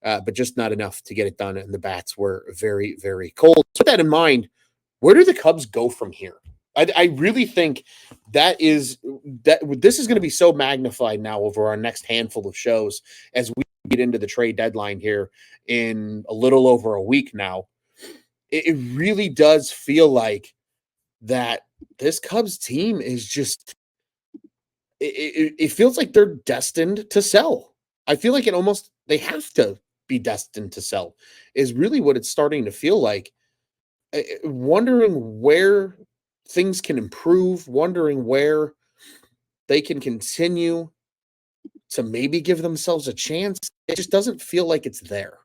but just not enough to get it done. And the bats were very, very cold. With that in mind, where do the Cubs go from here? I really think that this is going to be so magnified now over our next handful of shows as we get into the trade deadline here in a little over a week now. It really does feel like that this Cubs team is just, it feels like they're destined to sell. I feel like they have to be destined to sell is really what it's starting to feel like. Wondering where things can improve, wondering where they can continue to maybe give themselves a chance. It just doesn't feel like it's there.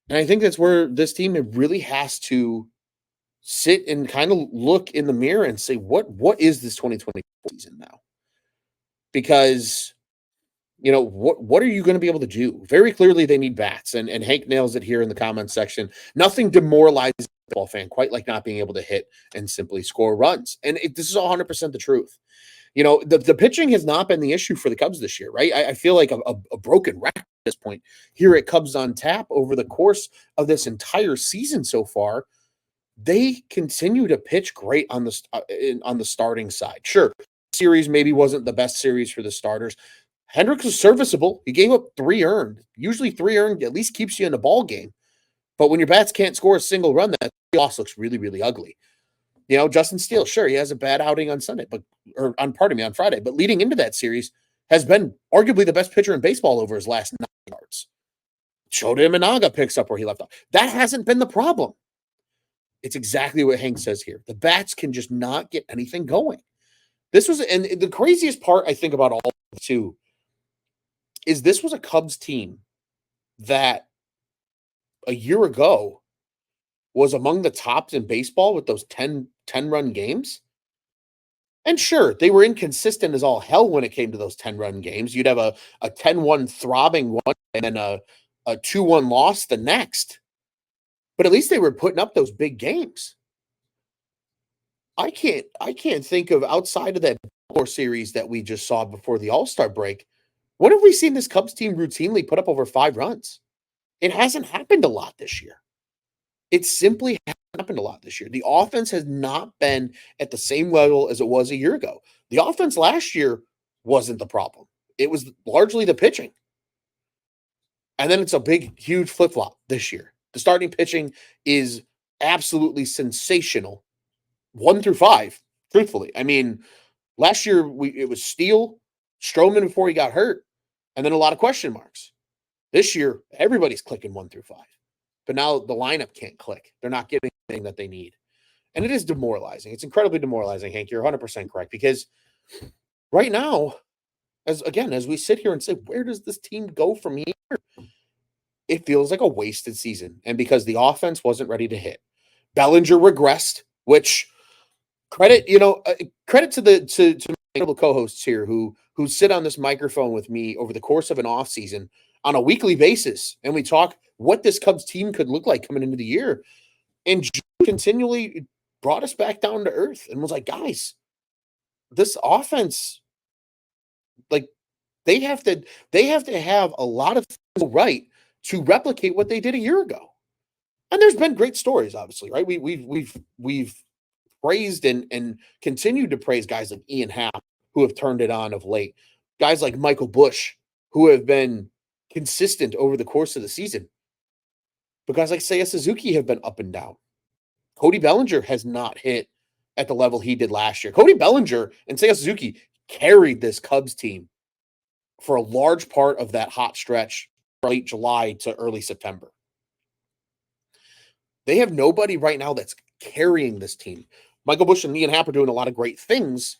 And I think that's where this team really has to sit and kind of look in the mirror and say, what is this 2020 season now? Because, what are you going to be able to do? Very clearly they need bats. And Hank nails it here in the comments section. Nothing demoralizes a baseball fan quite like not being able to hit and simply score runs. And this is 100% the truth. The pitching has not been the issue for the Cubs this year, right? I feel like a broken record at this point here at Cubs on Tap over the course of this entire season so far. They continue to pitch great on the starting side. Sure, series maybe wasn't the best series for the starters. Hendricks was serviceable. He gave up 3 earned. Usually 3 earned at least keeps you in a ball game. But when your bats can't score a single run, that loss looks really, really ugly. Justin Steele, sure, he has a bad outing on Friday. But leading into that series, has been arguably the best pitcher in baseball over his last 9 starts. Shota Imanaga picks up where he left off. That hasn't been the problem. It's exactly what Hank says here. The bats can just not get anything going. And the craziest part I think about all of it too is this was a Cubs team that a year ago was among the tops in baseball with those 10-run games. And sure, they were inconsistent as all hell when it came to those 10-run games. You'd have a 10-1 throbbing one and then a 2-1 loss the next. But at least they were putting up those big games. I can't think of, outside of that Baltimore series that we just saw before the All-Star break, when have we seen this Cubs team routinely put up over 5 runs? It hasn't happened a lot this year. It simply hasn't happened a lot this year. The offense has not been at the same level as it was a year ago. The offense last year wasn't the problem. It was largely the pitching. And then it's a big, huge flip-flop this year. The starting pitching is absolutely sensational, 1 through 5, truthfully. I mean, last year it was Steele, Stroman before he got hurt, and then a lot of question marks. This year, everybody's clicking 1 through 5. But now the lineup can't click. They're not getting anything that they need. And it is demoralizing. It's incredibly demoralizing, Hank. You're 100% correct. Because right now, as we sit here and say, where does this team go from here? It feels like a wasted season. And because the offense wasn't ready to hit. Bellinger regressed, which credit to my co-hosts here who sit on this microphone with me over the course of an offseason on a weekly basis. And we talk what this Cubs team could look like coming into the year. And Drew continually brought us back down to earth and was like, guys, this offense, like they have to have a lot of things right to replicate what they did a year ago. And there's been great stories, obviously, right? We've praised and continued to praise guys like Ian Happ, who have turned it on of late. Guys like Michael Busch, who have been consistent over the course of the season. But guys like Seiya Suzuki have been up and down. Cody Bellinger has not hit at the level he did last year. Cody Bellinger and Seiya Suzuki carried this Cubs team for a large part of that hot stretch, late July to early September. They have nobody right now that's carrying this team. Michael Busch and Ian Happ are doing a lot of great things,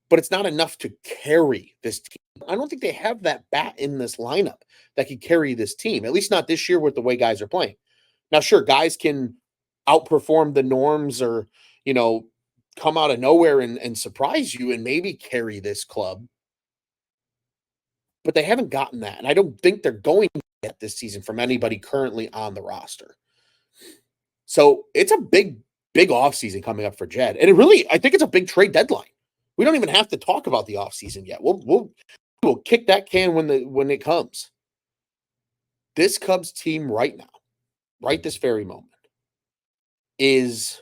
but it's not enough to carry this team. I don't think they have that bat in this lineup that can carry this team, at least not this year with the way guys are playing. Now, sure, guys can outperform the norms or, come out of nowhere and surprise you and maybe carry this club. But they haven't gotten that. And I don't think they're going to get this season from anybody currently on the roster. So it's a big offseason coming up for Jed. And I think it's a big trade deadline. We don't even have to talk about the offseason yet. We'll kick that can when it comes. this Cubs team right now, right this very moment, is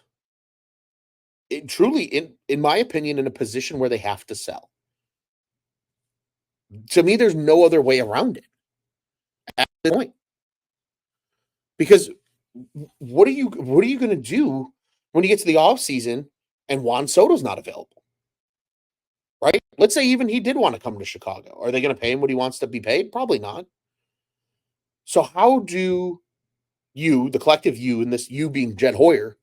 truly, in my opinion, in a position where they have to sell. To me, there's no other way around it at this point. Because what are you going to do when you get to the offseason and Juan Soto's not available? Right? Let's say even he did want to come to Chicago. Are they going to pay him what he wants to be paid? Probably not. So how do you, the collective you, and this you being Jed Hoyer,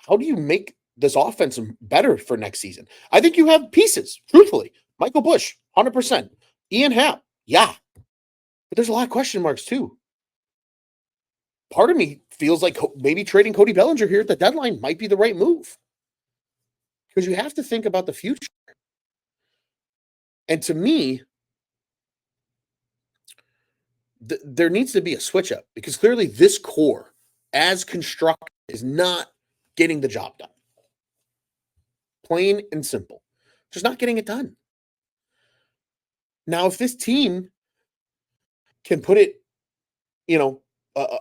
how do you make this offense better for next season? I think you have pieces, truthfully. Michael Busch, 100%. Ian Happ, yeah. But there's a lot of question marks, too. Part of me feels like maybe trading Cody Bellinger here at the deadline might be the right move. Because you have to think about the future. And to me, there needs to be a switch up. Because clearly this core, as constructed, is not getting the job done. Plain and simple. Just not getting it done. Now, if this team can put it,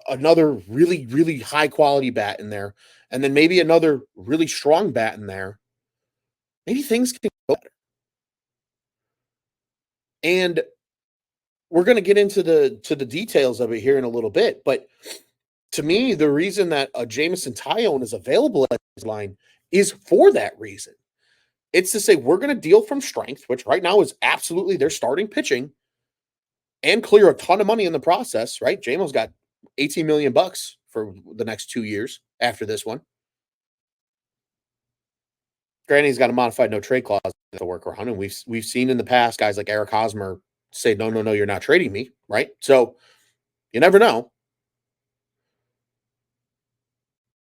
another really, really high quality bat in there, and then maybe another really strong bat in there, maybe things can go better. And we're going to get into the details of it here in a little bit. But to me, the reason that a Jameson Taillon is available at this line is for that reason. It's to say we're going to deal from strength, which right now is absolutely their starting pitching, and clear a ton of money in the process, right? JMO's got $18 million for the next 2 years after this one. Granted, he's got a modified no trade clause to work around, and we've seen in the past guys like Eric Hosmer say, no, you're not trading me, right? So you never know.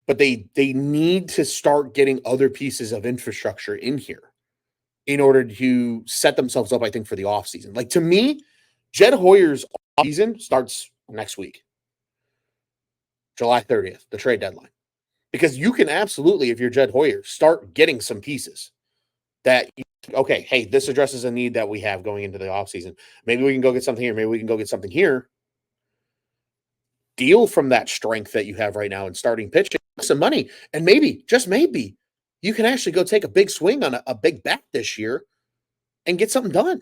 But they need to start getting other pieces of infrastructure in here in order to set themselves up, I think, for the offseason. Like, to me, Jed Hoyer's season starts next week, July 30th, the trade deadline. Because you can absolutely, if you're Jed Hoyer, start getting some pieces that, okay, hey, this addresses a need that we have going into the offseason. Maybe we can go get something here. Maybe we can go get something here. Deal from that strength that you have right now in starting pitching, some money. And maybe, just maybe, you can actually go take a big swing on a big bat this year and get something done.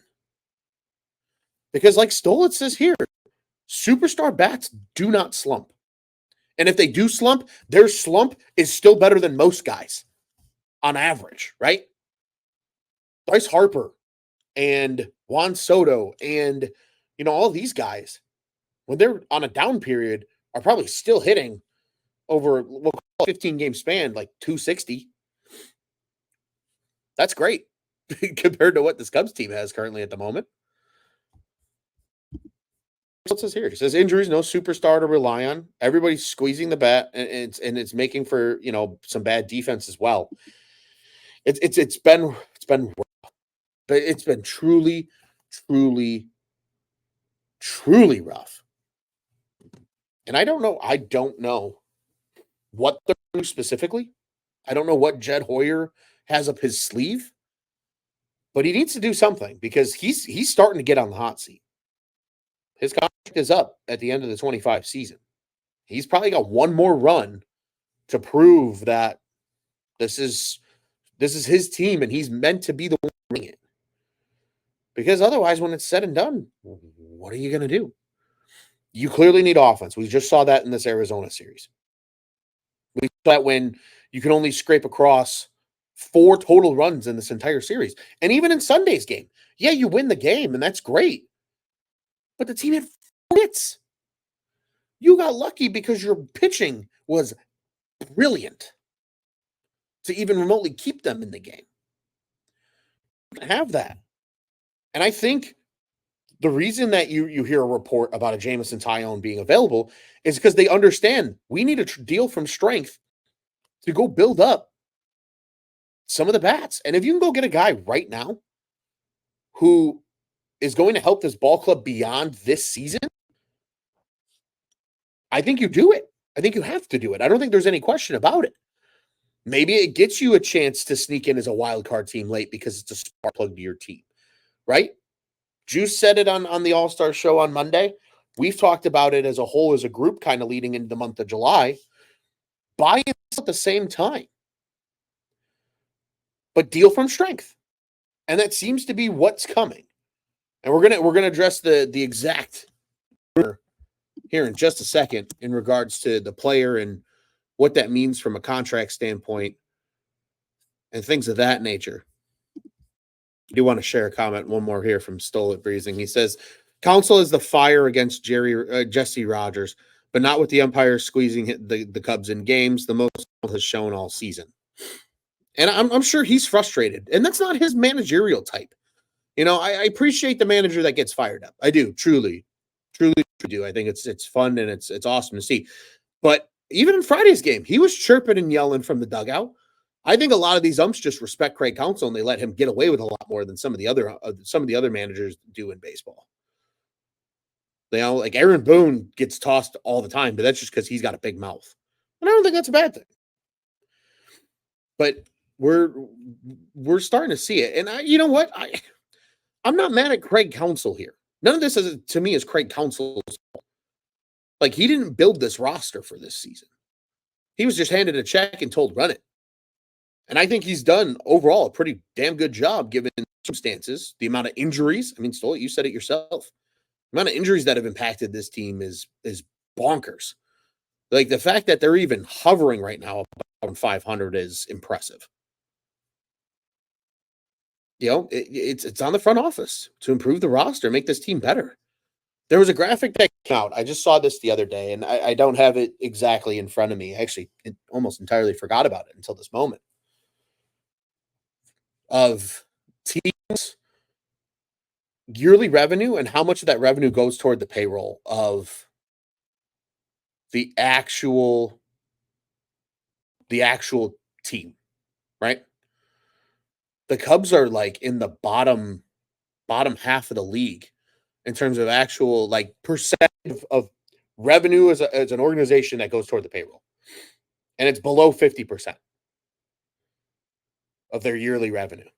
Because like Stolitz says here, superstar bats do not slump. And if they do slump, their slump is still better than most guys on average, right? Bryce Harper and Juan Soto and, all these guys, when they're on a down period, are probably still hitting over, we'll call it 15-game span, like 260. That's great compared to what this Cubs team has currently at the moment. What says here? He says injuries, no superstar to rely on. Everybody's squeezing the bat, and it's making for some bad defense as well. It's been rough, but it's been truly rough. And I don't know what they're doing specifically. I don't know what Jed Hoyer has up his sleeve, but he needs to do something because he's starting to get on the hot seat. His contract is up at the end of the 25 season. He's probably got one more run to prove that this is his team and he's meant to be the one winning it. Because otherwise, when it's said and done, what are you going to do? You clearly need offense. We just saw that in this Arizona series. We saw that when you can only scrape across 4 total runs in this entire series. And even in Sunday's game, yeah, you win the game, and that's great. But the team had 4 hits. You got lucky because your pitching was brilliant to even remotely keep them in the game. You can have that. And I think the reason that you hear a report about a Jameson Taillon being available is because they understand we need a deal from strength to go build up some of the bats. And if you can go get a guy right now who is going to help this ball club beyond this season, I think you do it. I think you have to do it. I don't think there's any question about it. Maybe it gets you a chance to sneak in as a wild card team late because it's a spark plug to your team, right? Juice said it on the All-Star show on Monday. We've talked about it as a whole, as a group, kind of leading into the month of July. Buy and sell at the same time, but deal from strength. And that seems to be what's coming. And we're gonna address the exact here in just a second in regards to the player and what that means from a contract standpoint and things of that nature. I do want to share a comment, one more here from Stole It Breezing. He says, Counsell is the fire against Jesse Rogers, but not with the umpires squeezing the Cubs in games. The most has shown all season. And I'm sure he's frustrated. And that's not his managerial type. I appreciate the manager that gets fired up. I do, truly do. I think it's fun and it's awesome to see. But even in Friday's game, he was chirping and yelling from the dugout. I think a lot of these umps just respect Craig Counsell and they let him get away with a lot more than some of the other managers do in baseball. Like Aaron Boone gets tossed all the time, but that's just because he's got a big mouth. And I don't think that's a bad thing. But we're starting to see it. And you know what? I'm not mad at Craig Counsell here. None of this to me is Craig Counsell's fault. Like, he didn't build this roster for this season. He was just handed a check and told run it. And I think he's done overall a pretty damn good job given the circumstances, the amount of injuries. I mean, Stoll, you said it yourself. The amount of injuries that have impacted this team is bonkers. Like, the fact that they're even hovering right now about 500 is impressive. It's on the front office to improve the roster, make this team better. There was a graphic that came out. I just saw this the other day, and I don't have it exactly in front of me. Actually, I almost entirely forgot about it until this moment. Of teams' yearly revenue and how much of that revenue goes toward the payroll of the actual team, right? The Cubs are like in the bottom half of the league in terms of actual like percent of revenue as an organization that goes toward the payroll. And it's below 50% of their yearly revenue.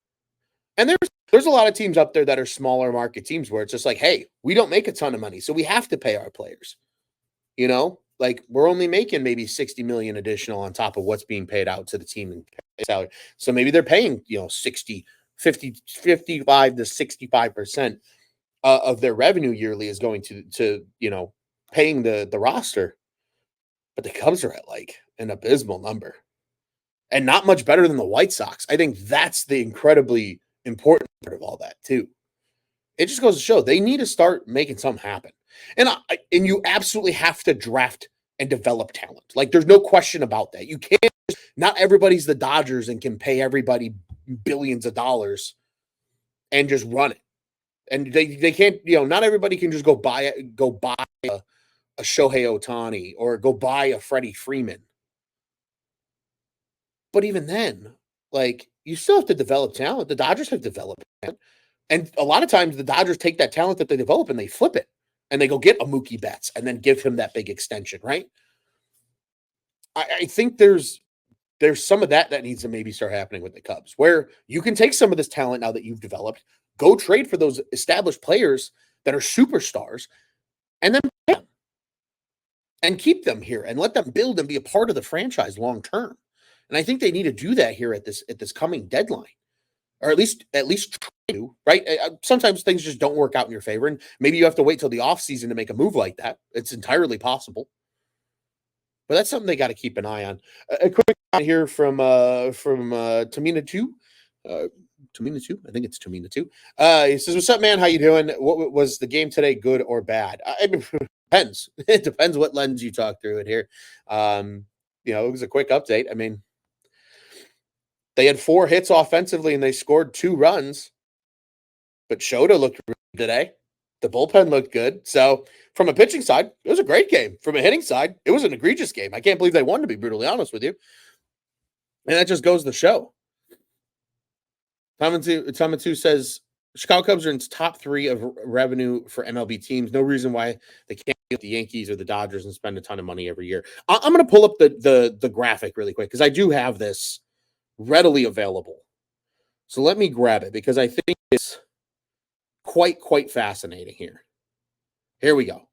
And there's a lot of teams up there that are smaller market teams where it's just like, hey, we don't make a ton of money, so we have to pay our players. Like, we're only making maybe $60 million additional on top of what's being paid out to the team in salary. So maybe they're paying, 55 to 65% of their revenue yearly is going to paying the roster. But the Cubs are at like an abysmal number and not much better than the White Sox. I think that's the incredibly important part of all that too. It just goes to show they need to start making something happen. And you absolutely have to draft and develop talent. Like, there's no question about that. You can't. Not everybody's the Dodgers and can pay everybody billions of dollars and just run it. And they can't. Not everybody can just go buy a Shohei Ohtani or go buy a Freddie Freeman. But even then, like, you still have to develop talent. The Dodgers have developed talent. And a lot of times the Dodgers take that talent that they develop and they flip it. And they go get a Mookie Betts and then give him that big extension, right? I think there's some of that needs to maybe start happening with the Cubs, where you can take some of this talent now that you've developed, go trade for those established players that are superstars, and then pay them and keep them here and let them build and be a part of the franchise long term. And I think they need to do that here at this coming deadline. Or at least try to, right? Sometimes things just don't work out in your favor, and maybe you have to wait till the offseason to make a move like that. It's entirely possible. But that's something they got to keep an eye on. A quick comment here from Tamina 2. Tamina 2? I think it's Tamina 2. He says, what's up, man? How you doing? What was the game today, good or bad? It depends. It depends what lens you talk through it here. It was a quick update. I mean, they had 4 hits offensively and they scored 2 runs. But Shota looked really good today. The bullpen looked good. So from a pitching side, it was a great game. From a hitting side, it was an egregious game. I can't believe they won, to be brutally honest with you. And that just goes to show. Tamatu says, Chicago Cubs are in top 3 of revenue for MLB teams. No reason why they can't get the Yankees or the Dodgers and spend a ton of money every year. I'm going to pull up the graphic really quick because I do have this readily available. So let me grab it because I think it's quite fascinating here. Here we go.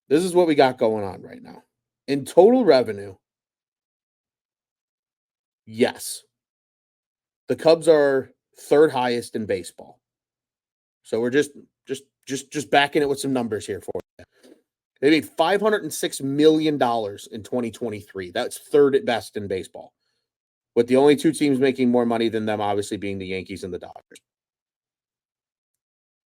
This is what we got going on right now. In total revenue, yes, the Cubs are third highest in baseball. So we're just backing it with some numbers here for you. They made $506 million in 2023. That's third at best in baseball, with the only two teams making more money than them obviously being the Yankees and the Dodgers.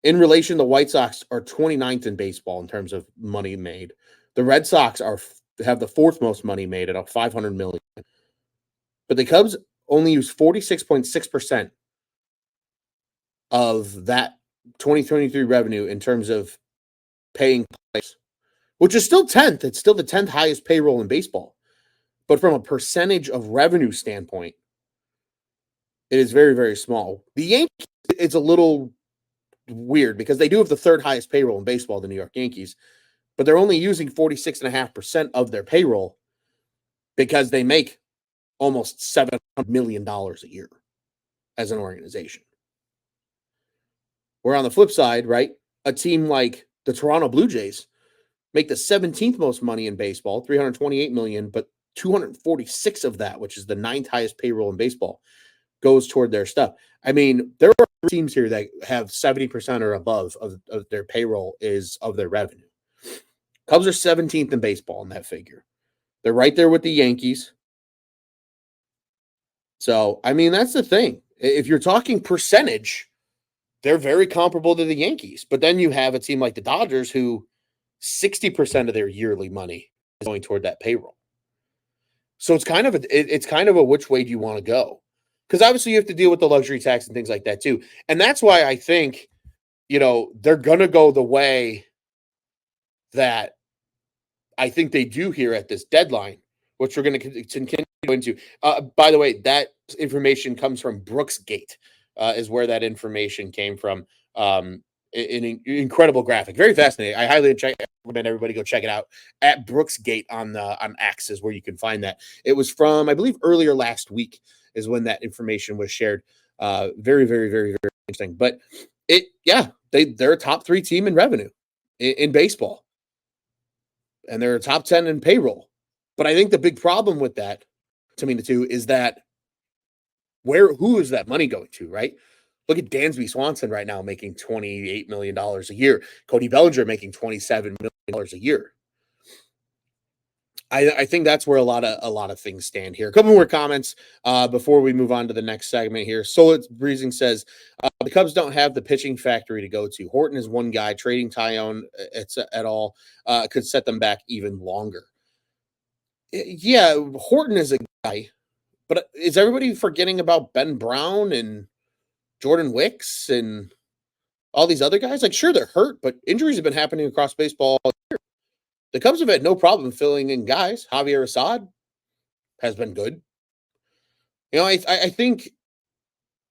In relation, the White Sox are 29th in baseball in terms of money made. The Red Sox have the fourth most money made at $500 million. But the Cubs only use 46.6% of that 2023 revenue in terms of paying players, which is still 10th. It's still the 10th highest payroll in baseball. But from a percentage of revenue standpoint, it is very, very small. The Yankees, it's a little weird because they do have the third highest payroll in baseball, the New York Yankees, but they're only using 46.5% of their payroll because they make almost $700 million a year as an organization. Where on the flip side, right, a team like the Toronto Blue Jays make the 17th most money in baseball, $328 million, but 246 of that, which is the ninth highest payroll in baseball, goes toward their stuff. I mean, there are teams here that have 70% or above of their payroll is of their revenue. Cubs are 17th in baseball in that figure. They're right there with the Yankees. So, I mean, that's the thing. If you're talking percentage, they're very comparable to the Yankees. But then you have a team like the Dodgers who 60% of their yearly money is going toward that payroll. So it's kind of a which way do you want to go? Because obviously you have to deal with the luxury tax and things like that too. And that's why I think, they're going to go the way that I think they do here at this deadline, which we're going to continue into. By the way, that information comes from Brooksgate, is where that information came from. An incredible graphic, very fascinating. I highly recommend everybody go check it out at Brooksgate on X is where you can find that. It was from, I believe, earlier last week is when that information was shared. Very, very, very, very interesting. But they're a top 3 team in revenue in baseball, and they're a top 10 in payroll. But I think the big problem with that, to me, the two, is that who is that money going to, right? Look at Dansby Swanson right now making $28 million a year. Cody Bellinger making $27 million a year. I think that's where a lot of things stand here. A couple more comments before we move on to the next segment here. Solid Breezing says the Cubs don't have the pitching factory to go to. Horton is one guy. Trading Tyone at all could set them back even longer. Yeah, Horton is a guy, but is everybody forgetting about Ben Brown and Jordan Wicks and all these other guys? Like, sure, they're hurt, but injuries have been happening across baseball all year. The Cubs have had no problem filling in guys. Javier Assad has been good. I think,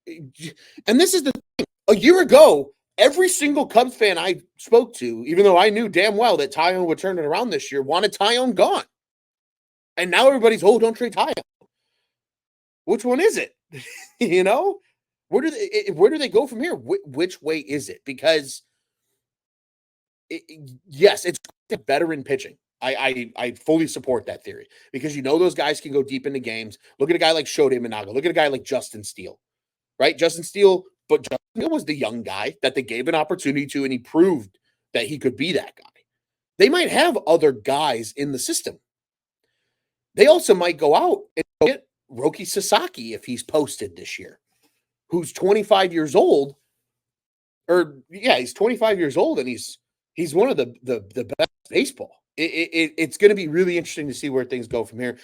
and this is the thing. A year ago, every single Cubs fan I spoke to, even though I knew damn well that Tyone would turn it around this year, wanted Tyone gone. And now everybody's, don't trade Tyone. Which one is it? Where do they go from here? Which way is it? Because yes, it's better in pitching. I fully support that theory because those guys can go deep into games. Look at a guy like Shohei Managa. Look at a guy like Justin Steele, right? Justin Steele was the young guy that they gave an opportunity to, and he proved that he could be that guy. They might have other guys in the system. They also might go out and get Roki Sasaki if he's posted this year, who's 25 years old. He's 25 years old, and he's one of the best baseball. It's going to be really interesting to see where things go from here.